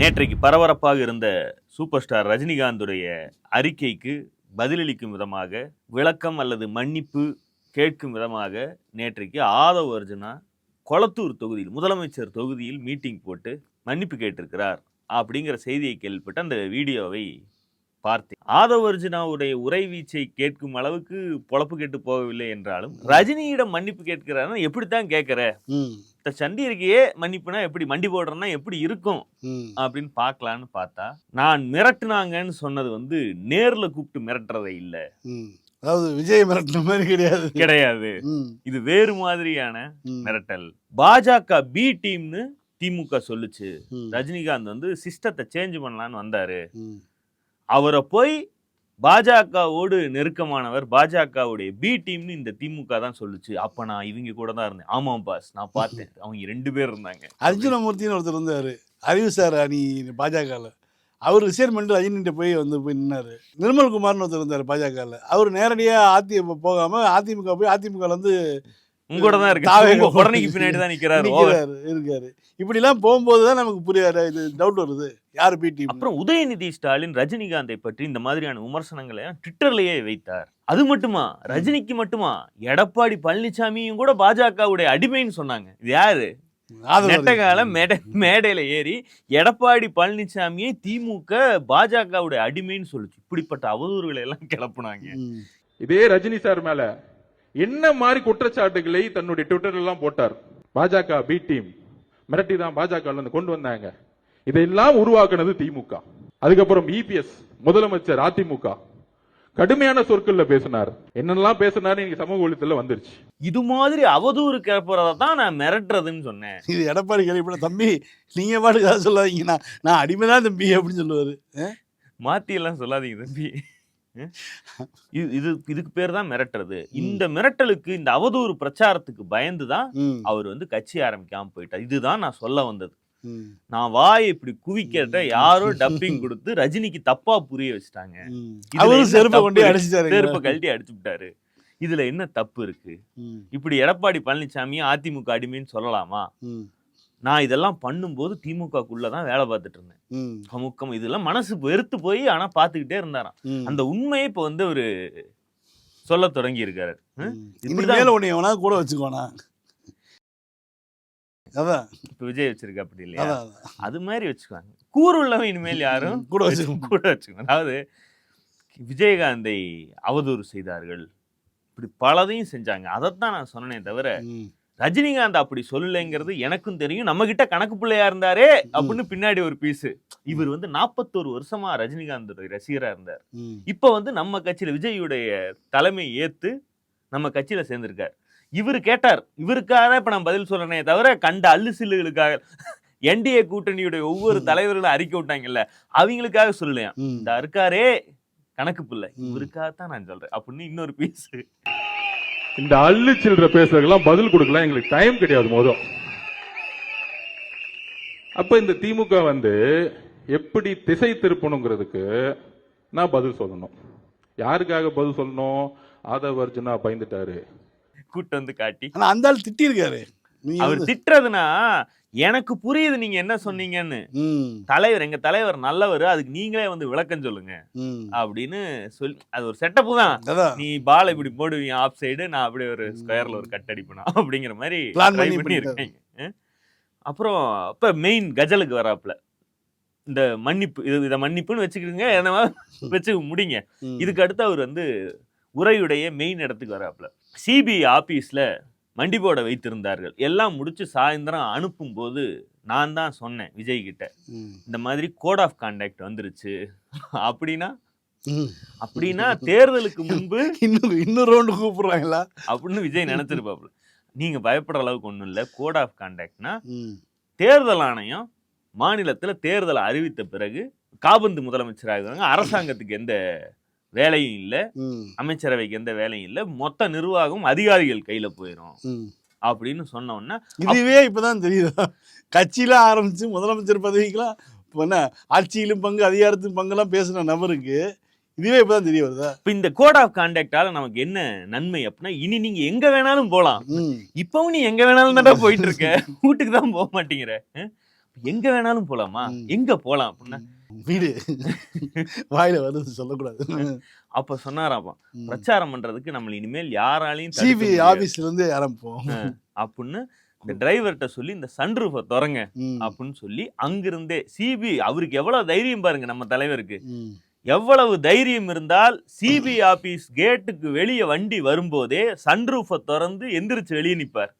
நேற்றைக்கு பரபரப்பாக இருந்த சூப்பர் ஸ்டார் ரஜினிகாந்துடைய அறிக்கைக்கு பதிலளிக்கும் விதமாக, விளக்கம் அல்லது மன்னிப்பு கேட்கும் விதமாக நேற்றைக்கு ஆதவ் அர்ஜுனா கொளத்தூர் தொகுதியில், முதலமைச்சர் தொகுதியில் மீட்டிங் போட்டு மன்னிப்பு கேட்டிருக்கிறார் அப்படிங்கிற செய்தியை கேள்விப்பட்டு அந்த வீடியோவை பார்த்தேன். ஆதவ் அர்ஜுனாவுடைய உரை வீச்சை கேட்கும் அளவுக்கு பொழப்பு கேட்டு போகவில்லை என்றாலும், ரஜினியிடம் மன்னிப்பு கேட்கிறாருன்னா எப்படித்தான் கேட்கிற, சண்டி இருக்கையே மன்னிப்புனா எப்படி, மண்டி போடுறேன்னா எப்படி இருக்கும் அப்படின்னு பார்க்கலான்னு பார்த்தா, நான் மிரட்டுனாங்கன்னு சொன்னது நேர்ல கூப்பிட்டு மிரட்டுறதை இல்ல, அதாவது விஜய் மிரட்டின மாதிரி கிடையாது. இது வேறு மாதிரியான மிரட்டல். பாஜக பி டீம்னு திமுக சொல்லுச்சு. ரஜினிகாந்த் சிஸ்டத்தை சேஞ்ச் பண்ணலான்னு வந்தாரு. அவரை போய் பாஜகவோடு நெருக்கமானவர், பாஜகவுடைய பி டீம்னு இந்த திமுக தான் சொல்லுச்சு. அப்ப நான் இவங்க கூட தான் இருந்தேன். ஆமாம் பாஸ், நான் பார்த்தேன். அவங்க 2 பேர் இருந்தாங்க. அர்ஜுனமூர்த்தின்னு ஒருத்தர் இருந்தாரு, அறிவு சார் அணி பாஜகவில். அவர் ரிசைன்மெண்ட் ரஜினிகிட்ட போய் போய் நின்னாரு. நிர்மல்குமார்னு ஒருத்தர் இருந்தார் பாஜகவில். அவர் நேரடியாக அதிமுக போகாமல் அதிமுக போய் அதிமுக உங்களோட தான் இருக்கு, உடனேக்கு பின்னாடி தான் இருக்காரு. இப்படிலாம் போகும்போது தான் நமக்கு புரியாது, இது டவுட் வருது யார் பிடி. அப்புறம் உதயநிதி ஸ்டாலின் ரஜினிகாந்தை பற்றி இந்த மாதிரியான விமர்சனங்களை ட்விட்டர்லயே வைத்தார். அது மட்டுமா, ரஜினிக்கு மட்டுமா, எடப்பாடி பழனிசாமியும் கூட பாஜகவுடைய அடிமைன்னு சொன்னாங்க. இது யாரு? நெட்டகால மேடையில ஏறி எடப்பாடி பழனிசாமியை திமுக பாஜகவுடைய அடிமைன்னு சொல்லுச்சு. இப்படிப்பட்ட அவதூறுகளை எல்லாம் கிளப்புனாங்க. இதே ரஜினி சார் மேல என்ன மாதிரி குற்றச்சாட்டுகளை தன்னுடைய ட்விட்டர்ல எல்லாம் போட்டார். பாஜக பி டீம் மிரட்டி தான் பாஜக கொண்டு வந்தாங்க. இதெல்லாம் உருவாக்குனது திமுக. அதுக்கப்புறம் இபிஎஸ் முதலமைச்சர் அதிமுக கடுமையான சொற்கள்ல பேசினார். என்னெல்லாம் பேசினாரு நீங்க சமூக ஊடகத்துல வந்துருச்சு. இது மாதிரி அவதூறு கிளப்புறதான் நான் மிரட்டுறதுன்னு சொன்னேன். இது எடப்பாடி கேள்விப்பட, தம்பி நீங்க பாட்டுக்காக சொல்லாதீங்க, நான் அடிமைதான் தம்பி அப்படின்னு சொல்லுவாரு. மாத்தி எல்லாம் சொல்லாதீங்க தம்பி, இதுக்கு பேர் தான் மிரட்டுறது. இந்த மிரட்டலுக்கு, இந்த அவதூறு பிரச்சாரத்துக்கு பயந்துதான் அவர் கட்சி ஆரம்பிக்காம போயிட்டார். இதுதான் நான் சொல்ல வந்தது. நான் வாயை இப்படி குவிக்கிட்ட யாரோ டப்பிங் கொடுத்து ரஜினிக்கு தப்பா புரிய வச்சுட்டாங்க. செருப்பை கழட்டி அடிச்சு விட்டாரு. இதுல என்ன தப்பு இருக்கு? இப்படி எடப்பாடி பழனிசாமி அதிமுக அடிமைன்னு சொல்லலாமா? நான் இதெல்லாம் பண்ணும்போது திமுகக்குள்ளதான் வேலை பார்த்துட்டு இருந்தேன். கமுக்கம் இதெல்லாம் மனசு வெறுத்து போய் ஆனா பாத்துக்கிட்டே இருந்தாராம். அந்த உண்மையை இப்ப ஒரு சொல்ல தொடங்கி இருக்காரு. கூட வச்சுக்கோனா, அதான் இப்ப விஜய் வச்சிருக்க அப்படி இல்லையா? அது மாதிரி வச்சுக்குவாங்க. கூறு உள்ளவன் இனிமேல் யாரும் கூட வச்சுக்கோங்க. அதாவது விஜயகாந்தை அவதூறு செய்தார்கள், இப்படி பலதையும் செஞ்சாங்க. அதைத்தான் நான் சொன்னேனே தவிர ரஜினிகாந்த் அப்படி சொல்லலைங்கிறது எனக்கும் தெரியும். நம்ம கிட்ட கணக்கு பிள்ளையா இருந்தாரே அப்படின்னு பின்னாடி ஒரு பீஸ். இவர் 41 வருஷமா ரஜினிகாந்த் ரசிகரா இருந்தார். இப்ப நம்ம கட்சியில விஜயுடைய தலைமை ஏத்து நம்ம கட்சியில சேர்ந்திருக்கார். இவரு கேட்டார், இவருக்காக இப்ப நான் பதில் சொல்றேனே தவிர கண்ட அல்லு சில்லுகளுக்காக என்டிஏ கூட்டணியுடைய ஒவ்வொரு தலைவர்களும் அறிக்கை விட்டாங்கல்ல, அவங்களுக்காக சொல்லலையா. இந்த இருக்காரே கணக்கு பிள்ளை, இவருக்காகத்தான் நான் சொல்றேன் அப்படின்னு இன்னொரு பீஸ். இந்த அள்ளு சில்ற பேசுறதுக்கெல்லாம் பதில் கொடுக்கலாம், எங்களுக்கு டைம் கிடையாது. மொதல் அப்ப இந்த திமுக எப்படி திசை திருப்பணுங்கிறதுக்கு நான் பதில் சொல்லணும். யாருக்காக பதில் சொல்லணும்? ஆதவ் அர்ஜுனா பயந்துட்டாரு, கூட்டு காட்டி. ஆனா அந்த ஆள் திட்டி இருக்காரு. அவர் திட்டுறதுனா எனக்கு புரியுது நீங்க என்ன சொன்னீங்கன்னு. தலைவர், எங்க தலைவர் நல்லவர், அதுக்கு நீங்களே விளக்கம் சொல்லுங்க அப்படின்னு சொல்லி, அது ஒரு செட்டப் தான். நீ பால் இப்படி போடுவீங்க ஆஃப் சைடு, நான் அப்படியே ஒரு ஸ்கொயர்ல ஒரு கட் அடிப்பேன் அப்படிங்கிற மாதிரி பண்ணி இருக்கீங்க. அப்புறம் இப்ப மெயின் கஜலுக்கு வராப்புல இந்த மன்னிப்பு, இதை மன்னிப்புன்னு வச்சுக்கிடுங்க, என்னவா வச்சு முடிங்க. இதுக்கு அடுத்து அவர் உரையுடைய மெயின் இடத்துக்கு வராப்புல. சிபிஐ ஆபீஸ்ல மண்டி போட வைத்திருந்தார்கள். எல்லாம் முடிச்சு சாயந்தரம் அனுப்பும் போது நான் தான் சொன்னேன் விஜய் கிட்ட, இந்த மாதிரி கோட் ஆஃப் கான்டாக்ட் வந்துருச்சு அப்படின்னா தேர்தலுக்கு முன்பு இன்னொரு ரவுண்டு கூப்பிடுறாங்களா அப்படின்னு விஜய் நினைச்சிருப்பாப்புல. நீங்க பயப்படுற அளவுக்கு ஒண்ணும் இல்ல. கோட் ஆஃப் கான்டாக்ட்னா தேர்தல் ஆணையம் மாநிலத்துல தேர்தலை அறிவித்த பிறகு காபந்து முதலமைச்சராக அரசாங்கத்துக்கு எந்த வேலையும் இல்ல, அமைச்சரவைக்கு எந்த வேலையும் இல்ல, மொத்த நிர்வாகம் அதிகாரிகள் கையில போயிடும் அப்படின்னு சொன்னோம்னா, இதுவே இப்பதான் தெரியுது. கட்சியில ஆரம்பிச்சு முதலமைச்சர் பதவிக்கெல்லாம் ஆட்சியிலும் பங்கு அதிகாரத்திலும் பங்கெல்லாம் பேசின நபருக்கு இதுவே இப்பதான் தெரிய வருதா? இப்ப இந்த கோட் ஆஃப் கான்டாக்டால நமக்கு என்ன நன்மை அப்படின்னா, இனி நீங்க எங்க வேணாலும் போலாம். இப்பவும் நீ எங்க வேணாலும் தான்டா போயிட்டு இருக்க, வீட்டுக்கு தான் போக மாட்டேங்கிற. எங்க வேணாலும் போலாமா? எங்க போலாம் அப்படின்னா வீடு வாயில வருது சொல்லக்கூடாது. அப்ப சொன்னாராமா, பிரச்சாரம் பண்றதுக்கு நம்ம இனிமேல் யாராலையும் சிபிஐ ஆபீஸ்ல இருந்து ஆரம்பிப்போம் அப்படின்னு இந்த டிரைவர்கிட்ட சொல்லி இந்த சன்ரூஃபை திறங்க அப்படின்னு சொல்லி அங்கிருந்தே சிபிஐ, அவருக்கு எவ்வளவு தைரியம் பாருங்க, நம்ம தலைவருக்கு எவ்வளவு தைரியம் இருந்தால் சிபிஐ ஆபீஸ் கேட்டுக்கு வெளியே வண்டி வரும்போதே சன்ரூஃபை திறந்து எந்திரிச்சு வெளியே நிப்பார்.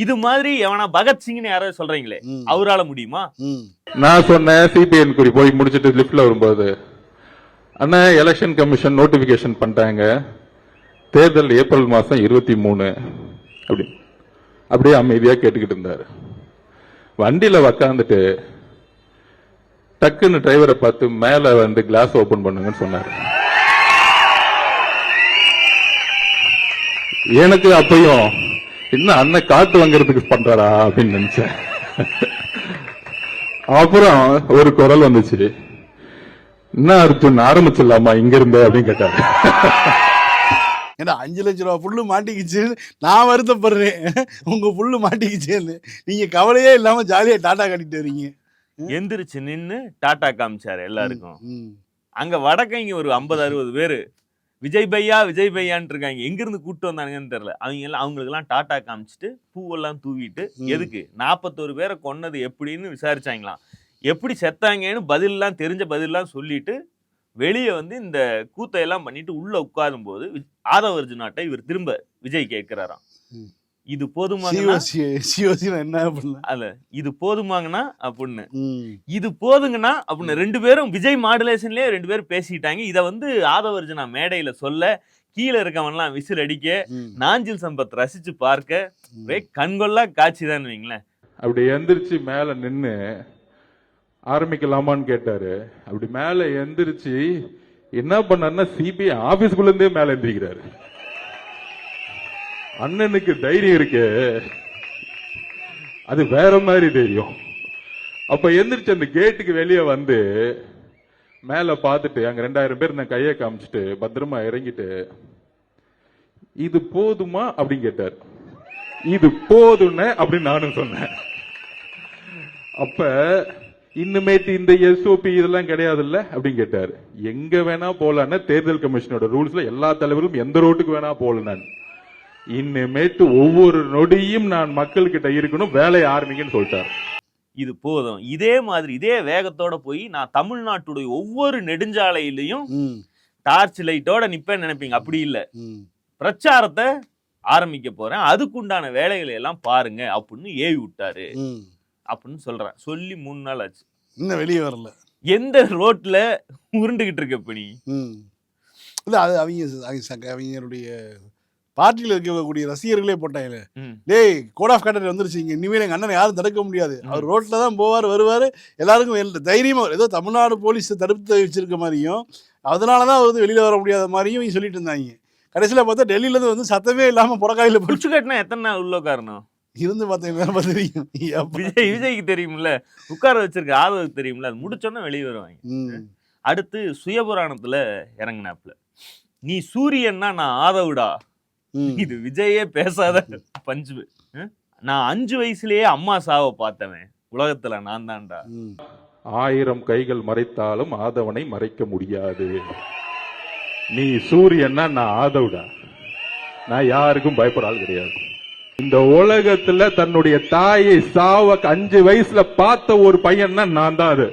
இது மாதிரி எவனா பகத்சிங்னு யாரோ சொல்றீங்களே, அவரால முடியுமா? நான் சொன்னேன் சிபிஐ என்கொயரி போய் முடிச்சிட்டு லிப்ட்ல வரும்போது, அண்ணா எலெக்ஷன் கமிஷன் நோட்டிபிகேஷன் பண்ணிட்டாங்க, தேர்தல் ஏப்ரல் மாசம் 23 அப்படி அப்படியே அமைதியா கேட்டுக்கிட்டு இருந்தாரு. வண்டியில உக்காந்துட்டு டக்குன்னு டிரைவரை பார்த்து மேல வந்து கிளாஸ் ஓபன் பண்ணுங்கன்னு சொன்னாரு. எனக்கு அப்பயும் என்ன அண்ணன் காட்டு வாங்கறதுக்கு பண்றாரா அப்படின்னு நினைச்சேன். அப்புறம் ஒரு குரல் வந்துச்சு, என்ன அர்ஜுன் ஆரம்பிச்சிடலாமா இங்க இருந்த அப்படின்னு கேட்டாரு. ஏன்னா 5 லட்சம் ரூபா புல்லு மாட்டிக்கிச்சு, நான் வருத்தப்படுறேன் உங்க புல்லு மாட்டிக்கிச்சேன்னு. நீங்க கவலையே இல்லாம ஜாலியா டாடா காட்டிட்டு வரீங்க. எந்திரிச்சு நின்னு டாடா காமிச்சாரு எல்லாருக்கும். அங்க வடக்கைங்க ஒரு 50-60 பேரு விஜய் பையான்னு இருக்காங்க. எங்க இருந்து கூப்பிட்டு வந்தானுங்கன்னு தெரியல. அவங்களுக்கு எல்லாம் டாடா காமிச்சிட்டு பூவெல்லாம் தூவிட்டு, எதுக்கு 41 பேரை கொன்னது எப்படின்னு விசாரிச்சாங்களாம். எப்படி செத்தாங்கன்னு பதிலெல்லாம் தெரிஞ்ச பதிலெல்லாம் சொல்லிட்டு வெளியே வந்து இந்த கூத்தையெல்லாம் பண்ணிட்டு உள்ள உட்காரும் போது ஆதவ அர்ஜுனாட்ட இவர் திரும்ப விஜய் கேட்கிறாராம், இது போதுமாங்கண்ணா, இது போதுமாங்கண்ணா அப்படின்னு, இது போதுங்கண்ணா அப்படின்னு 2 பேரும் விஜய் மாடுலேஷன்லயே 2 பேரும் பேசிட்டாங்க. இத வந்து ஆதவ அர்ஜுனா மேடையில சொல்ல, கீழே இருக்கவன்லாம் விசில் அடிக்க, நாஞ்சில் சம்பத் ரசிச்சு பார்க்க கண்கொள்ளா காட்சி தான் வைங்களேன். அப்படி எந்திரிச்சு மேல நின்னு ஆரம்பிக்கலாமான்னு கேட்டாரு. அப்படி மேல எந்திரிச்சு என்ன பண்ணாருன்னா சிபிஐ ஆபீஸ்குள்ள இருந்தே மேல எந்திரிக்கிறாரு. அண்ணனுக்கு தைரியம் இருக்கு, அது வேற மாதிரி தைரியம். அப்ப எந்திரிச்சு அந்த கேட்டுக்கு வெளியே வந்து மேல பாத்துட்டு அங்க 2000 பேர் நான் கையை காமிச்சிட்டு பத்திரமா இறங்கிட்டு, இது போதுமா அப்படின்னு கேட்டார். இது போதுன்னு அப்படின்னு நானும் சொன்னேன். அப்ப இன்னுமேட்டு இந்த எஸ்ஓபி இதெல்லாம் கிடையாது இல்ல அப்படின்னு கேட்டாரு. எங்க வேணா போலான்னு தேர்தல் கமிஷனோட ரூல்ஸ்ல எல்லா தலைவரும் எந்த ரோட்டுக்கு வேணா போல, இன்னுமேட்டு ஒவ்வொரு நொடியும் நான் மக்கள் கிட்ட இருக்கணும், வேலையை ஆரம்பிக்கன்னு சொல்லிட்டாரு. இது போதும். இதே மாதிரி இதே வேகத்தோட போய் நான் தமிழ்நாட்டுடைய ஒவ்வொரு நெடுஞ்சாலையிலையும் டார்ச் லைட்டோட நிப்பேன்னு நினைப்பீங்க. அப்படி இல்ல, பிரச்சாரத்தை ஆரம்பிக்க போறேன், அதுக்குண்டான வேலைகளை எல்லாம் பாருங்க அப்படின்னு ஏவி விட்டாரு அப்படின்னு சொல்றேன். சொல்லி 3 நாள் ஆச்சு, இன்னும் வெளியே வரல. எந்த ரோட்ல உருண்டுகிட்டு இருக்க இப்ப நீ? இல்ல அது அவங்களுடைய பார்ட்டியில் இருக்கக்கூடிய ரசிகர்களே போட்டாங்க, டேய் கோட் ஆஃப் கான்டாக்ட் வந்துருச்சுங்க, இனிமேல் எங்க அண்ணனை யாரும் தடுக்க முடியாது, அவர் ரோட்ல தான் போவார் வருவார், எல்லாருக்கும் தைரியமா ஏதோ தமிழ்நாடு போலீஸ் தடுப்பு வச்சிருக்க மாதிரியும் அதனாலதான் வந்து வெளியில வர முடியாத மாதிரியும் சொல்லிட்டு இருந்தாங்க. கடைசியில பார்த்தா டெல்லியில இருந்து வந்து சத்தமே இல்லாம புறக்காயில பிடிச்சு கட்டினா எத்தனை நாள் உள்ள காரணம் இருந்து பார்த்தீங்கன்னா தெரியும். விஜய்க்கு தெரியும்ல, உட்கார வச்சிருக்க ஆதவுக்கு தெரியும்ல, அது முடிச்சோன்னா வெளியே வருவாங்க. அடுத்து சுயபுராணத்துல இறங்கினாப்புல, நீ சூரியன்னா நான் ஆதவுடா, இது விஜயே பேசாத பஞ்சு. நான் 5 வயசுலயே அம்மா சாவை பார்த்தவன், உலகத்துல நான் தான்டா. 1000 கைகள் மறைத்தாலும் ஆதவனை மறைக்க முடியாது. நீ சூரியன்னா நான் ஆதவுடா, நான் யாருக்கும் பயப்படாது கிடையாது. இந்த உலகத்துல தன்னுடைய தாயை சாவ 5 வயசுல பார்த்த ஒரு பையன்னா நான் தான். அது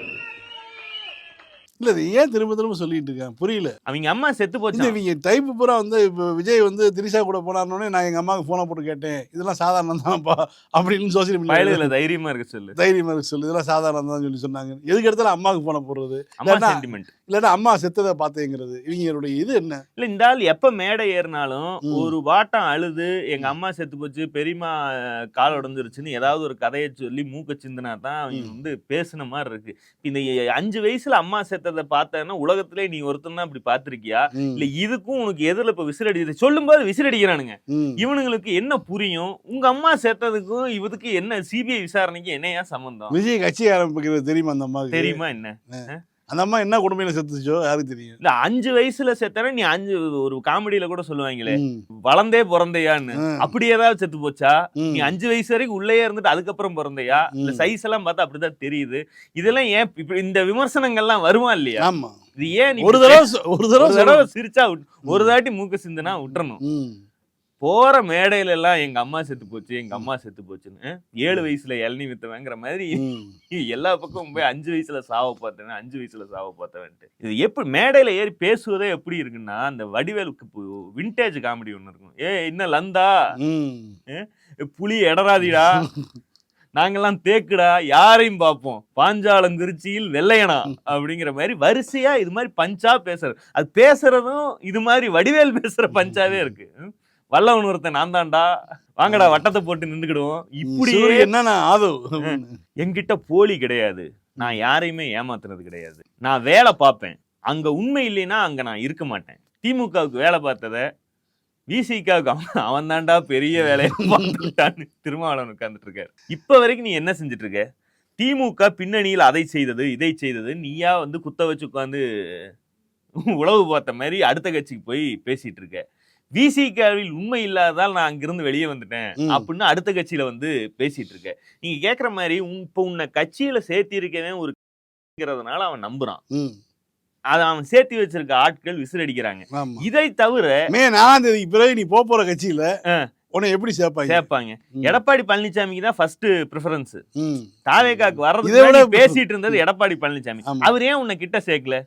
இல்ல, இது ஏன் திரும்ப திரும்ப சொல்லிட்டு இருக்கேன் புரியல. அவங்க அம்மா செத்து போச்சு. இவங்க டைப்பு பூரா வந்து இப்போ விஜய் வந்து திரிஷா கூட போனார்னோடனே நான் எங்க அம்மாவுக்கு போனை போட்டு கேட்டேன், இதெல்லாம் சாதாரணம் தான்ப்பா அப்படின்னு சோசியல் மீடியா தைரியமா இருக்கு சொல்லு, தைரியமா இருக்கு சொல்லு, இதெல்லாம் சாதாரணம் தான் சொல்லி சொன்னாங்க. எதுக்கு எடுத்தாலும் அம்மாவுக்கு போன போடுறது, இல்லைன்னா அம்மா செத்ததை பார்த்தேங்கிறது, இவங்களுடைய இது என்ன இல்ல. இந்த ஆள் எப்ப மேடை ஏறினாலும் ஒரு வாட்டம் அழுது எங்க அம்மா செத்து போச்சு, பெரியமா கால் உடஞ்சிருச்சுன்னு ஏதாவது ஒரு கதையை சொல்லி மூக்க சிந்தினா தான் அவங்க வந்து பேசுன மாதிரி இருக்கு. இந்த 5 வயசுல அம்மா செத்ததை பார்த்தேன்னா உலகத்திலே நீ ஒருத்தன் தான் இப்படி பாத்திருக்கியா? இல்ல இதுக்கும் உனக்கு எதிரில் இப்ப விசிலடி சொல்லும் போது விசிலடிக்கிறானுங்க. இவனுங்களுக்கு என்ன புரியும்? உங்க அம்மா செத்ததுக்கும் இவதுக்கு என்ன சிபிஐ விசாரணைக்கு என்னையா சம்பந்தம்? விஜய் கட்சி ஆரம்பிக்கிறது தெரியுமா? அந்த அம்மா தெரியுமா என்ன? அந்த அம்மா என்ன கொடுமையில செத்துச்சோ யாருக்கு தெரியும். இல்ல 5 வயசுல செத்தன நீ 5 ஒரு காமெடியில கூட சொல்லுவாங்களே வளர்ந்தே பிறந்தையான்னு, அப்படி ஏதாவது செத்து போச்சா? நீ 5 வயசு வரைக்கும் உள்ளே இருந்துட்டு அதுக்கப்புறம் பிறந்தையா? இல்ல சைஸ் எல்லாம் பார்த்தா அப்படிதான் தெரியுது. இதெல்லாம் ஏன் இப்ப இந்த விமர்சனங்கள்லாம் வருமா இல்லையா? ஆமா, இது ஏன் ஒரு தடவை சிரிச்சா ஒரு தாட்டி மூக்க சிந்துனா விட்டுறணும். போற மேடையில எல்லாம் எங்க அம்மா செத்து போச்சு, எங்க அம்மா செத்து போச்சுன்னு 7 வயசுல இளநீ வித்தவங்கிற மாதிரி எல்லா பக்கமும் போய் 5 வயசுல சாவ பார்த்தேன், 5 வயசுல சாவ பார்த்தவன்ட்டு. இது எப்படி மேடையில ஏறி பேசுவதே எப்படி இருக்குன்னா, அந்த வடிவேலுக்கு விண்டேஜ் காமெடி ஒண்ணு இருக்கும். என்ன லந்தா புலி எடராதிடா, நாங்கெல்லாம் தேக்குடா, யாரையும் பார்ப்போம், பாஞ்சாலங்குறிச்சியில் வெள்ளையனா அப்படிங்கிற மாதிரி வரிசையா இது மாதிரி பஞ்சா பேசுறது. அது பேசுறதும் இது மாதிரி வடிவேல் பேசுற பஞ்சாவே இருக்கு. வல்லவன் ஒருத்தன் நான் தான்டா, வாங்கடா வட்டத்தை போட்டு நின்றுக்கிடுவோம். இப்படியே என்ன என்கிட்ட போலி கிடையாது, நான் யாரையுமே ஏமாத்துறது கிடையாது, நான் வேலை பார்ப்பேன், அங்க உண்மை இல்லைன்னா அங்க நான் இருக்க மாட்டேன். திமுகவுக்கு வேலை பார்த்தத விசிகாவுக்கு அவன் தான்டா பெரிய வேலையை பார்த்துட்டான்னு திருமாவளவன் உட்கார்ந்துட்டு இருக்காரு. இப்ப வரைக்கும் நீ என்ன செஞ்சுட்டு இருக்க? திமுக பின்னணியில் அதை செய்தது இதை செய்தது நீயா வந்து குத்த வச்சு உட்காந்து உளவு பார்த்த மாதிரி அடுத்த கட்சிக்கு போய் பேசிட்டு இருக்க. விசிகாவில் உண்மை இல்லாததால் நான் அங்கிருந்து வெளியே வந்துட்டேன் அப்படின்னு அடுத்த கட்சியில வந்து பேசிட்டு இருக்க. நீங்க கேக்குற மாதிரி இப்ப உன்னை கட்சியில சேர்த்தி இருக்கவே ஒருங்கிறதுனால அவன் நம்புறான். அதை அவன் சேர்த்தி வச்சிருக்க ஆட்கள் விசிலடிக்கிறாங்க. இதை தவிர மே 4ஆம் தேதிக்கு பிறகு நீ போற கட்சியில உன்னை எப்படி சேர்ப்பாங்க? எடப்பாடி பழனிசாமிக்கு தான் ஃபர்ஸ்ட் ப்ரிஃபரன்ஸ். தாவேகாக்கு வர்றது பேசிட்டு இருந்தது எடப்பாடி பழனிசாமி. அவர் ஏன் உன்னை கிட்ட சேர்க்கல?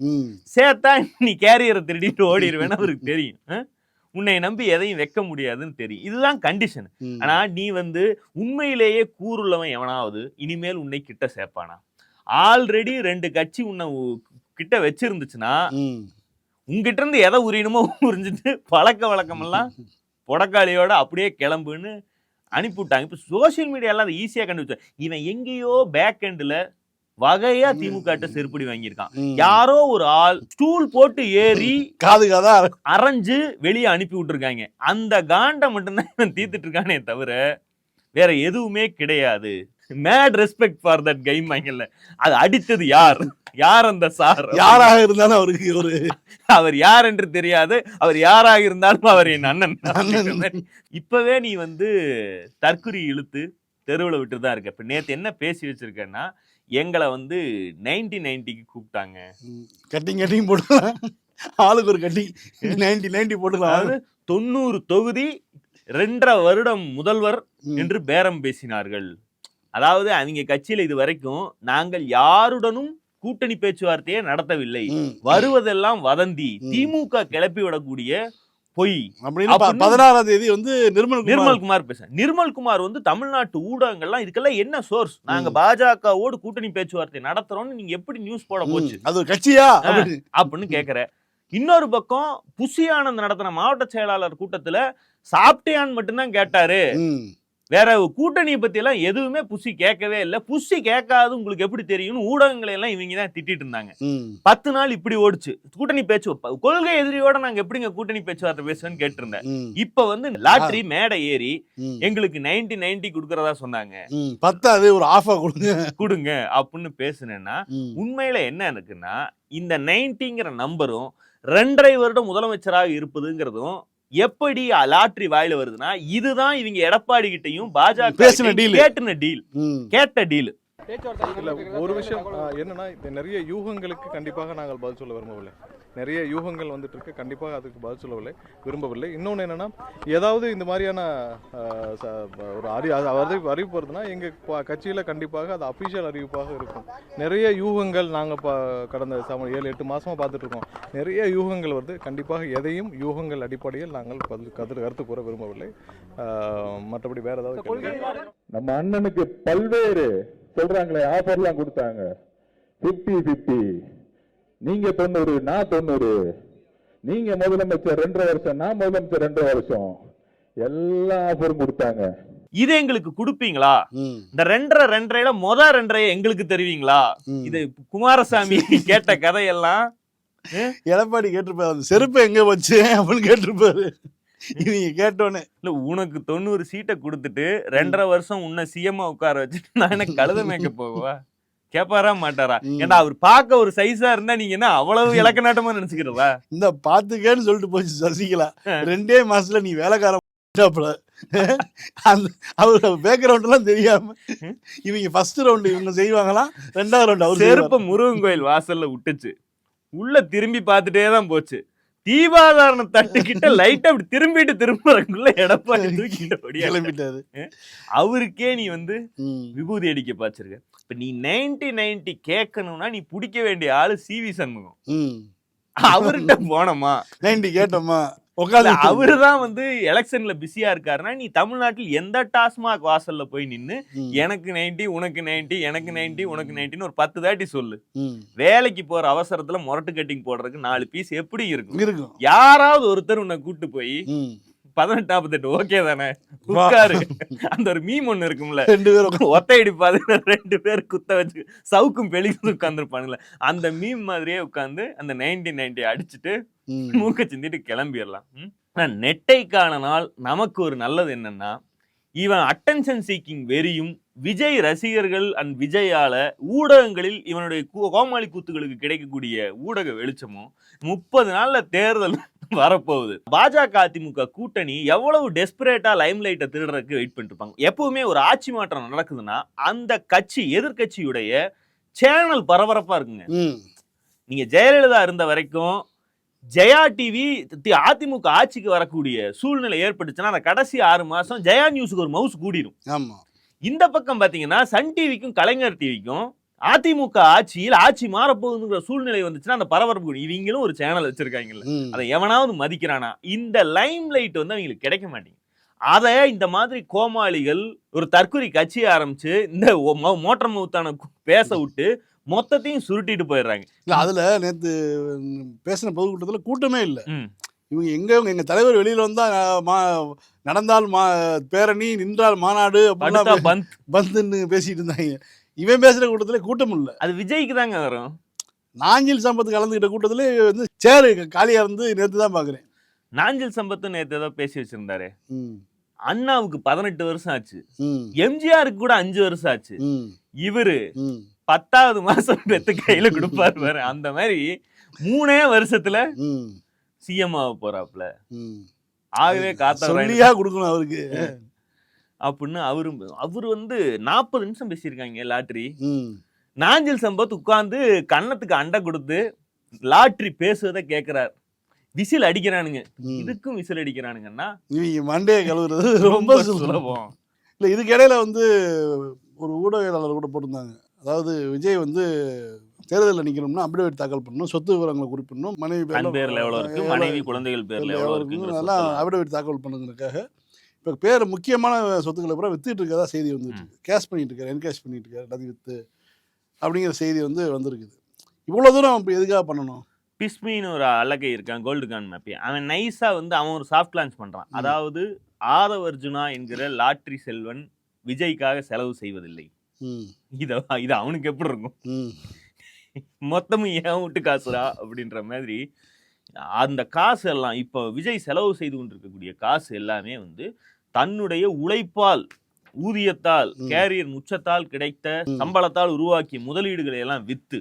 சேர்த்தா நீ கேரியரை திருடிட்டு ஓடிடுவேன்னு அவருக்கு தெரியும். உன்னை நம்பி எதையும் வைக்க முடியாதுன்னு தெரியும். இதுதான் கண்டிஷன். ஆனா நீ வந்து உண்மையிலேயே கூறுள்ளவன் எவனாவது இனிமேல் உன்னை கிட்ட சேர்ப்பானா? ஆல்ரெடி 2 கட்சி உன்னை கிட்ட வச்சிருந்துச்சுன்னா உங்ககிட்ட இருந்து எதை உரியணுமோ உறிஞ்சிட்டு பழக்க வழக்கம் எல்லாம் பொடக்காளியோட அப்படியே கிளம்புன்னு அனுப்பிவிட்டாங்க. இப்ப சோசியல் மீடியால அதை ஈஸியா கண்டுபிடிச்சா. இவன் எங்கேயோ பேக் எண்ட்ல வகையா திமுக செருப்படி வாங்கியிருக்கான். யாரோ ஒரு ஆள் ஸ்டூல் போட்டு ஏறி காதுகாதா அரைஞ்சு வெளியே அனுப்பி விட்டுருக்காங்க. அந்த காண்டை மட்டும்தான் இவன் தீர்த்துட்டு இருக்கானே தவிர வேற எதுவுமே கிடையாது. மேட் ரெஸ்பெக்ட் ஃபார் தட் கைம்பாங்கல்ல, அது அடித்தது யார்? யார் அந்த சார்? யாராக இருந்தாலும் அவருக்கு ஒரு அவர் யார் என்று தெரியாது. அவர் யாராக இருந்தாலும் அவர் என் அண்ணன். இப்பவே நீ வந்து தற்குறி இழுத்து தெருவில் விட்டு தான் இருக்க. இப்ப நேத்து என்ன பேசி வச்சிருக்கேன்னா, எங்களை வந்து 1990க்கு கூப்பிட்டாங்க, கட்டிங் போட்டுக்கலாம், ஆளுக்கு ஒரு கட்டிங் 90 போட்டுக்கலாம். அதாவது 90 தொகுதி 2.5 வருடம் முதல்வர் என்று பேரம் பேசினார்கள். அதாவது அவங்க கட்சியில இது வரைக்கும் நாங்கள் யாருடனும் கூட்டணி பேச்சுவார்த்தையே நடத்தவில்லை, வருவதெல்லாம் வதந்தி, திமுக கிளப்பி விடக்கூடிய பொய் அப்படின்னு 16ஆம் தேதி வந்து நிர்மல்குமார் பேச. நிர்மல்குமார் வந்து தமிழ்நாட்டு ஊடகங்கள்லாம் இதுக்கெல்லாம் என்ன சோர்ஸ், நாங்க பாஜகவோடு கூட்டணி பேச்சுவார்த்தை நடத்துறோம்னு நீங்க எப்படி நியூஸ் போட போச்சு, அது ஒரு கட்சியா அப்படின்னு கேக்குற. இன்னொரு பக்கம் புஷி ஆனந்த் நடத்தின மாவட்ட செயலாளர் கூட்டத்துல சாப்பிட்டியான்னு மட்டும்தான் கேட்டாரு. வேற கூட்டணியை பத்தி எல்லாம் எதுவுமே புஷி கேட்கவே இல்லை. புஷி கேட்காது உங்களுக்கு எப்படி தெரியும்? ஊடகங்களை எல்லாம் இவங்க தான் திட்டிட்டு இருந்தாங்க. 10 நாள் இப்படி ஓடிச்சு கூட்டணி பேச்சு. கொள்கை எதிரியோட நாங்க எப்படிங்க கூட்டணி பேச்சுவார்த்தை பேசுறேன்னு கேட்டிருந்தேன். இப்ப வந்து லாட்டரி மேடை ஏறி எங்களுக்கு 90 கொடுக்கறதா சொன்னாங்க, 10 ஒரு ஆஃபா கொடுங்க அப்படின்னு பேசுனேன்னா உண்மையில என்ன இருக்குன்னா, இந்த 90ங்கிற நம்பரும் 2.5 வருடம் முதலமைச்சராக இருப்பதுங்கிறதும் எப்படி லாட்டரி வாயில வருதுன்னா, இதுதான் இவங்க எடப்பாடி கிட்டையும் பாஜக கேட்ட டீல். இல்ல ஒரு விஷயம் என்னன்னா, நிறைய யூகங்களுக்கு கண்டிப்பாக நாங்கள் பதில் சொல்ல விரும்பவில்லை. நிறைய யூகங்கள் வந்துட்டு இருக்கு, கண்டிப்பாக அதுக்கு பதில் விரும்பவில்லை. இன்னொன்று என்னன்னா, ஏதாவது இந்த மாதிரியான ஒரு அறிவிப்பு வருதுன்னா எங்கள் கட்சியில் கண்டிப்பாக அது அஃபிஷியல் அறிவிப்பாக இருக்கும். நிறைய யூகங்கள் நாங்கள் கடந்த 7-8 மாதமாக பார்த்துட்டு இருக்கோம். நிறைய யூகங்கள் வருது. கண்டிப்பாக எதையும் யூகங்கள் அடிப்படையில் நாங்கள் கருத்து கூற விரும்பவில்லை. மற்றபடி வேற ஏதாவது நம்ம அண்ணனுக்கு பல்வேறு சொல்றாங்களே ஆஃபர்லாம் கொடுத்தாங்க, 50-50, நீங்க 90 நான் 90, நீங்க முதலமைச்சர் 2.5 வருஷம் நான் முதலமைச்சர் 2.5 வருஷம், எல்லா ஆஃபரும் கொடுத்தாங்க. இது எங்களுக்கு கொடுப்பீங்களா? இந்த 2.5 மொத 2.5 எங்களுக்கு தருவீங்களா? இது குமாரசாமி கேட்ட கதையெல்லாம் எடப்பாடி கேட்டிருப்பாரு, செருப்பு எங்க வச்சு அப்படின்னு கேட்டிருப்பாரு. இவங்க கேட்டோன்னே இல்ல உனக்கு 90 சீட்டை கொடுத்துட்டு 2.5 வருஷம் உன்னை சிஎம்மா உட்கார வச்சுட்டு நான் எனக்கு கழுத மேய்க்க போவா? கேப்பாரா மாட்டாரா? ஏன்னா அவர் பார்க்க ஒரு சைஸா இருந்தா நீங்க என்ன அவ்வளவு இலக்க நாட்டமா நினைச்சுக்கிறதா? இந்த பாத்துக்கன்னு சொல்லிட்டு போச்சு சசிகலா. 2 மாசத்துல நீ வேலைக்காரன் அந்த அவரோட பேக்ரவுண்ட் எல்லாம் தெரியாம இவங்க ஃபர்ஸ்ட் ரவுண்ட் இவங்க செய்வாங்களாம், 2வது ரவுண்ட் அவர் செருப்ப முருகன் கோயில் வாசல்ல விட்டுச்சு, உள்ள திரும்பி பார்த்துட்டே தான் போச்சு. தீபாதாரண தட்டுக்கிட்ட லைட்டா அப்படி திரும்புறதுக்குள்ள எடப்பாடி தூக்கிட்டு கிளம்பிட்டாரு. அவருக்கே நீ வந்து விபூதி அடிக்க பாச்சிருக்க. இப்ப நீ 90 கேட்கணும்னா நீ பிடிக்க வேண்டிய ஆளு சிவி சண்முகம். அவர்கிட்ட போனோமா 90 கேட்டோமா, அவருதான் வந்து எலெக்ஷன்ல பிஸியா இருக்காருன்னா நீ தமிழ்நாட்டில் எந்த டாஸ்மாக் வாசல்ல போய் நின்னு எனக்கு 90 உனக்கு 90 எனக்கு 90 உனக்கு 90 ஒரு 10 தாட்டி சொல்லு. வேலைக்கு போற அவசரத்துல மொரட்டு கட்டிங் போடுறதுக்கு 4 பீஸ் எப்படி இருக்கும்? யாராவது ஒருத்தர் உன்னை கூட்டு போய் 18 ஓகே தானே உட்காரு, அந்த ஒரு மீம் ஒண்ணு இருக்கும்ல, 2 பேரும் ஒத்தையடி பாதையில 2 பேர் குத்த வச்சு சவுக்கும் பெலிக்கும் உட்காந்துருப்பானுங்களே, அந்த மீம் மாதிரியே உட்காந்து அந்த 90 அடிச்சுட்டு மூக்க சிந்திட்டு கிளம்பிடலாம். நெட்டைக்கான நாள் நமக்கு ஒரு நல்லது என்னன்னா, இவன் அட்டென்ஷன் சீக்கிங் வெறியும் விஜய் ரசிகர்கள் அண்ட் விஜயால ஊடகங்களில் இவனுடைய கோமாளி கூத்துகளுக்கு கிடைக்கக்கூடிய ஊடக வெளிச்சமும் 30 நாள்ல தேர்தல் வரப்போகுது. பாஜக அதிமுக கூட்டணி எவ்வளவு டெஸ்பரேட்டா லைம்லைட்டை திருடுறதுக்கு வெயிட் பண்ணிட்டு இருப்பாங்க. எப்பவுமே ஒரு ஆட்சி மாற்றம் நடக்குதுன்னா அந்த கட்சி எதிர்கட்சியுடைய சேனல் பரபரப்பா இருக்குங்க. நீங்க ஜெயலலிதா இருந்த வரைக்கும் ஜெயா டிவி அதிமுக ஆட்சிக்கு வரக்கூடிய சூழ்நிலை ஏற்பட்டுச்சுன்னா அந்த கடைசி 6 மாசம் ஜெயா நியூஸுக்கு ஒரு மவுஸ் கூடிரும். இந்த பக்கம் பாத்தீங்கன்னா சன் டிவிக்கும் கலைஞர் டிவிக்கும் அதிமுக ஆட்சி மாறப்போகுதுங்கிற சூழ்நிலை வந்துச்சுன்னா அந்த பரபரப்பு. இவங்களும் ஒரு சேனல் வச்சிருக்காங்கல்ல, அதை எவனாவது மதிக்கிறானா? இந்த லைம் லைட் வந்து அவங்களுக்கு கிடைக்க மாட்டேங்குது. அதை இந்த மாதிரி கோமாளிகள் ஒரு தற்கொலை கட்சி ஆரம்பிச்சு இந்த மோட்டர் மவுத்தான பேச விட்டு மொத்தத்தையும் சுருட்டிட்டு போயிடுறாங்க. இல்ல அதுல நேத்து பேசின பொதுக்கூட்டத்துல கூட்டமே இல்லை. இவங்க எங்க தலைவர் வெளியில வந்தா நடந்தால் பேரணி, நின்றால் மாநாடு பந்துன்னு பேசிட்டு இருந்தாங்க. இவன் பேசுற கூட்டத்துல கூட்டம் இல்லை. அது விஜய்க்கு தாங்க வரும். நாஞ்சில் சம்பத்து கலந்துகிட்ட கூட்டத்துல வந்து சேரு காலியா இருந்து நேத்து தான் பாக்குறேன். நாஞ்சில் சம்பத்து நேத்து ஏதோ பேசி வச்சிருந்தாரு. அண்ணாவுக்கு 18 வருஷம் ஆச்சு, எம்ஜிஆருக்கு கூட 5 வருஷம் ஆச்சு, இவரு 10வது மாசம் பெத்து கையில கொடுப்பாரு பாரு. அந்த மாதிரி 3 வருஷத்துல சிஎம் ஆக போறாப்ல. ஆகவே காத்தா கொடுக்கணும் அவருக்கு அப்படின்னு அவரு வந்து 40 நிமிஷம் பேசியிருக்காங்க லாட்ரி. நாஞ்சில் சம்பத் உட்கார்ந்து கன்னத்துக்கு அண்டை கொடுத்து லாட்ரி பேசுவதை கேட்கிறார். விசில் அடிக்கிறானுங்க, இதுக்கும் விசில் அடிக்கிறானுங்கன்னா மண்டையை கழுவுறது ரொம்ப சுலபம். இல்ல இதுக்கு இடையில வந்து ஒரு ஊடகவியலாளர் கூட போட்டிருந்தாங்க. அதாவது விஜய் வந்து தேர்தலில் நிற்கணும்னா அப்டேட் தாக்கல் பண்ணணும், சொத்து விவரங்களை குறிப்பிடணும், மனைவி பேர்ல எவ்வளவு இருக்கு, மனைவி குழந்தைகள் பேர்ல எவ்வளவு இருக்கு, அதெல்லாம் அப்டேட் தாக்கல் பண்ணுறதுக்காக இப்போ பேர் முக்கியமான சொத்துக்களை பூரா வித்துட்டு இருக்கதா செய்தி வந்துட்டு இருக்கு. கேஷ் பண்ணிட்டு இருக்காரு, என்கேஷ் பண்ணிட்டு இருக்காரு, எல்லாத்தையும் வித்து அப்படிங்கிற செய்தி வந்து வந்திருக்குது. இவ்வளோ தூரம் இப்போ எதுக்காக பண்ணணும்? பிஸ்மின்னு ஒரு அழகை இருக்கான், கோல்டு கான் மேப்பி. அவன் நைஸா வந்து அவன் ஒரு சாஃப்ட் லான்ச் பண்றான். அதாவது ஆதவ் அர்ஜுனா என்கிற லாட்ரி செல்வன் விஜய்க்காக செலவு செய்வதில்லை. இது அவனுக்கு எப்படி இருக்கும்? மொத்தமும் ஏன் விட்டு காசுரா அப்படின்ற மாதிரி அந்த காசு எல்லாம் இப்போ விஜய் செலவு செய்து கொண்டிருக்கக்கூடிய காசு எல்லாமே வந்து தன்னுடைய உழைப்பால், ஊதியத்தால், கேரியர் உச்சத்தால் கிடைத்த சம்பளத்தால் உருவாக்கிய முதலீடுகளை எல்லாம் வித்து,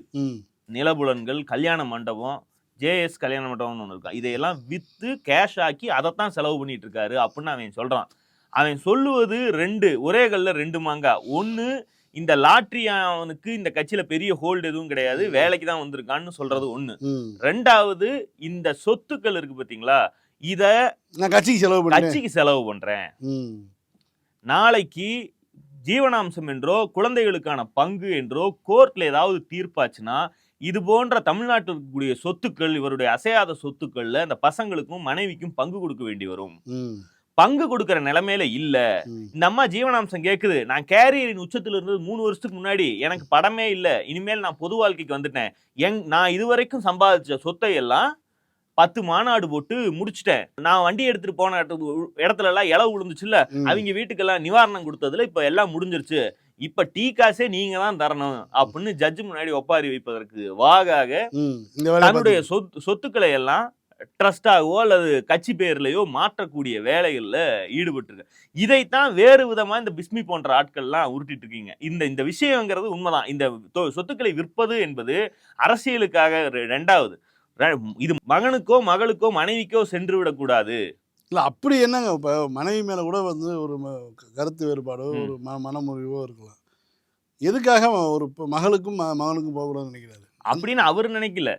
நிலபுலன்கள், கல்யாண மண்டபம், ஜேஎஸ் கல்யாண மண்டபம்னு ஒன்று இருக்கா, இதையெல்லாம் வித்து கேஷ் ஆக்கி அதைத்தான் செலவு பண்ணிட்டு இருக்காரு அப்படின்னு அவன் சொல்றான். அவன் சொல்லுவது ஒரே கல்ல 2 மாங்காய். ஒன்று, இந்த லாட்ரி அவனுக்கு இந்த கட்சியில பெரிய ஹோல்டு எதுவும் கிடையாது, வேலைக்கு தான் வந்திருக்கான்னு சொல்றது ஒண்ணு. 2வது, இந்த சொத்துக்கள் இருக்கு பாத்தீங்களா, இத நான் கட்சிக்கு செலவு பண்றேன். நாளைக்கு ஜீவனாம்சம் என்றோ குழந்தைகளுக்கான பங்கு என்றோ கோர்ட்ல ஏதாவது தீர்ப்பாச்சுன்னா இது போன்ற தமிழ்நாட்டில் இருக்கக்கூடிய சொத்துக்கள், இவருடைய அசையாத சொத்துக்கள்ல இந்த பசங்களுக்கும் மனைவிக்கும் பங்கு கொடுக்க வேண்டி வரும். பங்கு கொடுக்கிற நிலைமையில இல்ல. இந்த அம்மா ஜீவனாம்சம் கேக்குது, நான் கேரியரின் உச்சத்துல இருந்தது 3 வருஷத்துக்கு முன்னாடி, எனக்கு படமே இல்ல, இனிமேல் நான் பொது வாழ்க்கைக்கு வந்துட்டேன், நான் இதுவரைக்கும் சம்பாதிச்ச சொத்தை எல்லாம் 10 மாநாடு போட்டு முடிச்சுட்டேன், நான் வண்டி எடுத்துட்டு போன இடத்துல எல்லாம் இளவு விழுந்துச்சுல்ல, அவங்க வீட்டுக்கெல்லாம் நிவாரணம் கொடுத்ததுல இப்ப எல்லாம் முடிஞ்சிருச்சு, இப்ப டீ காசே நீங்க தான் தரணும் அப்படின்னு ஜட்ஜு முன்னாடி ஒப்பாரி வைப்பதற்கு வாகாக தன்னுடைய சொத்துக்களை எல்லாம் ட்ரஸ்டாகவோ அல்லது கட்சி பேர்லையோ மாற்றக்கூடிய வேலைகள்ல ஈடுபட்டிருக்கு. இதைத்தான் வேறு விதமா இந்த பிஸ்மி போன்ற ஆட்கள்லாம் உருட்டிட்டு இருக்கீங்க. இந்த விஷயங்கிறது உண்மைதான். இந்த சொத்துக்களை விற்பது என்பது அரசியலுக்காக ரெண்டாவது. இது மகனுக்கோ மகளுக்கோ மனைவிக்கோ சென்று விடக்கூடாது. இல்லை அப்படி என்னங்க, இப்போ மனைவி மேலே கூட வந்து ஒரு கருத்து வேறுபாடோ ஒரு மனமுறிவோ இருக்கலாம். எதுக்காக ஒரு மகளுக்கும் மகனுக்கும் போகக்கூடாதுன்னு நினைக்கிறாரு அப்படின்னு அவர் நினைக்கல,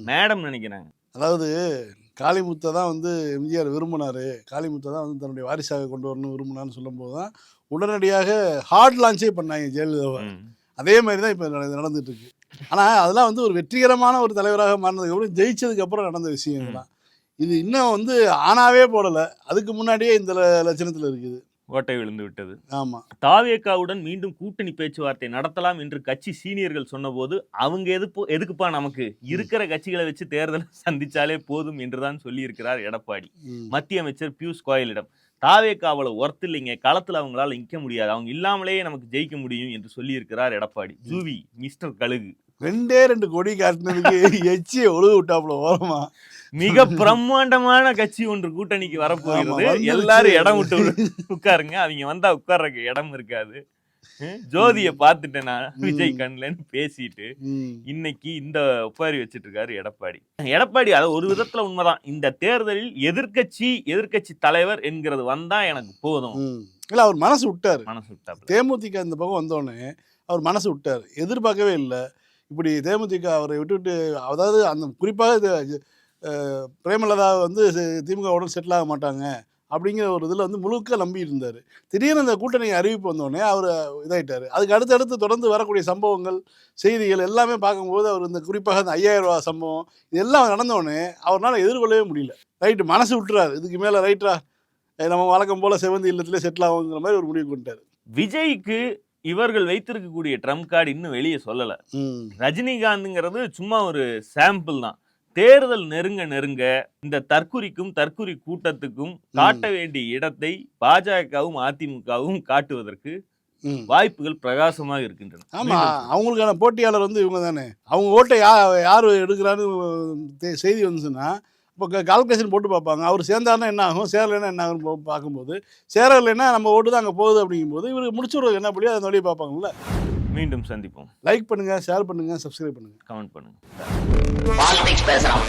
மேடம் நினைக்கிறாங்க. அதாவது காளிமுத்தை தான் வந்து எம்ஜிஆர் விரும்பினார், காளிமுத்தை தான் வந்து தன்னுடைய வாரிசாக கொண்டு வரணும்னு விரும்பினான்னு சொல்லும்போது தான் உடனடியாக ஹார்ட் லான்ச்சே பண்ணாங்க ஜெயலலிதாவை. அதே மாதிரி தான் இப்போ நடந்துட்டு இருக்கு. ஆனால் அதெல்லாம் வந்து ஒரு வெற்றிகரமான ஒரு தலைவராக மாறினதுக்கப்புறம் ஜெயிச்சதுக்கப்புறம் நடந்த விஷயங்கள்லாம். இது இன்னும் வந்து ஆனாவே போடலை, அதுக்கு முன்னாடியே இந்த லட்சணத்தில் இருக்குது, ஓட்டை விழுந்து விட்டது. ஆமாம். தாவேகாவுடன் மீண்டும் கூட்டணி பேச்சுவார்த்தை நடத்தலாம் என்று கட்சி சீனியர்கள் சொன்னபோது அவங்க எதுக்குப்பா நமக்கு இருக்கிற கட்சிகளை வச்சு தேர்தலை சந்திச்சாலே போதும் என்றுதான் சொல்லியிருக்கிறார் எடப்பாடி. மத்திய அமைச்சர் பியூஷ் கோயலிடம் தாவேகாவில் ஒர்த் இல்லைங்க, களத்தில் அவங்களால நிற்க முடியாது, அவங்க இல்லாமலேயே நமக்கு ஜெயிக்க முடியும் என்று சொல்லியிருக்கிறார் எடப்பாடி. ஜூவி மிஸ்டர் கழுகு 2 கொடி காட்டினதுக்கு எச்சியை ஒழுகு விட்டாப்புல ஓரமா. மிக பிரம்மாண்டமான கட்சி ஒன்று கூட்டணிக்கு வரப்போகிறது. எல்லாரும் இடம் விட்டு உட்காருங்க, அவங்க வந்தா உட்கார்றதுக்கு இடம் இருக்காது. ஜோதியை பார்த்துட்டேன் நான் விஜய் கண்ணுலன்னு பேசிட்டு இன்னைக்கு இந்த ஒப்பாரி வச்சிட்டு இருக்காரு எடப்பாடி. அது ஒரு விதத்துல உண்மைதான். இந்த தேர்தலில் எதிர்கட்சி தலைவர் என்கிறது வந்தா எனக்கு போதும். இல்ல அவர் மனசு விட்டாரு. தேமுதிக இந்த பக்கம் வந்தோடனே அவர் மனசு விட்டார், எதிர்பார்க்கவே இல்லை. இப்படி தேமுதிக அவரை விட்டுவிட்டு, அதாவது அந்த குறிப்பாக பிரேமலதா வந்து திமுகவுடன் செட்டில் ஆக மாட்டாங்க அப்படிங்கிற ஒரு இதில் வந்து முழுக்க நம்பி இருந்தார். திடீர்னு அந்த கூட்டணி அறிவிப்பு வந்தோடனே அவர் இதாகிட்டார். அதுக்கு அடுத்தடுத்து தொடர்ந்து வரக்கூடிய சம்பவங்கள் செய்திகள் எல்லாமே பார்க்கும்போது அவர் இந்த குறிப்பாக அந்த 5000 ரூபா சம்பவம் இதெல்லாம் நடந்தோடனே அவரால் எதிர்கொள்ளவே முடியல. ரைட்டு மனசு விட்டுறாரு, இதுக்கு மேலே ரைட்டா நம்ம வழக்கம் போல் செவந்தி இல்லத்திலே செட்டில் ஆகுங்கிற மாதிரி ஒரு முடிவு கொண்டார். விஜய்க்கு இவர்கள் வைத்திருக்கக்கூடிய ட்ரம்ப் கார்டு இன்னும் வெளியே சொல்லலை. ரஜினிகாந்த்ங்கிறது சும்மா ஒரு சாம்பிள் தான். தேர்தல் நெருங்க இந்த தற்குறி கூட்டத்துக்கும் காட்ட வேண்டிய இடத்தை பாஜகவும் அதிமுகவும் காட்டுவதற்கு வாய்ப்புகள் பிரகாசமாக இருக்கின்றன. ஆமா, அவங்களுக்கான போட்டியாளர் வந்து இவங்க தானே. அவங்க ஓட்டை யார் எடுக்கிறான்னு செய்தி வந்துச்சுன்னா இப்போ கால்குலேஷன் போட்டு பார்ப்பாங்க. அவர் சேர்ந்தாருன்னா என்ன ஆகும், சேரலைன்னா என்ன ஆகும்னு பார்க்கும்போது, சேரலைன்னா நம்ம ஓட்டு தான் அங்கே போகுது அப்படிங்கும்போது இவர் முடிச்சுடுறது என்ன படியோ அந்த வழியை பார்ப்பாங்கல்ல. மீண்டும் சந்திப்போம். லைக் பண்ணுங்க, ஷேர் பண்ணுங்க, சப்ஸ்கிரைப் பண்ணுங்க, கமெண்ட் பண்ணுங்க. பாலிடிக்ஸ் பேசலாம்.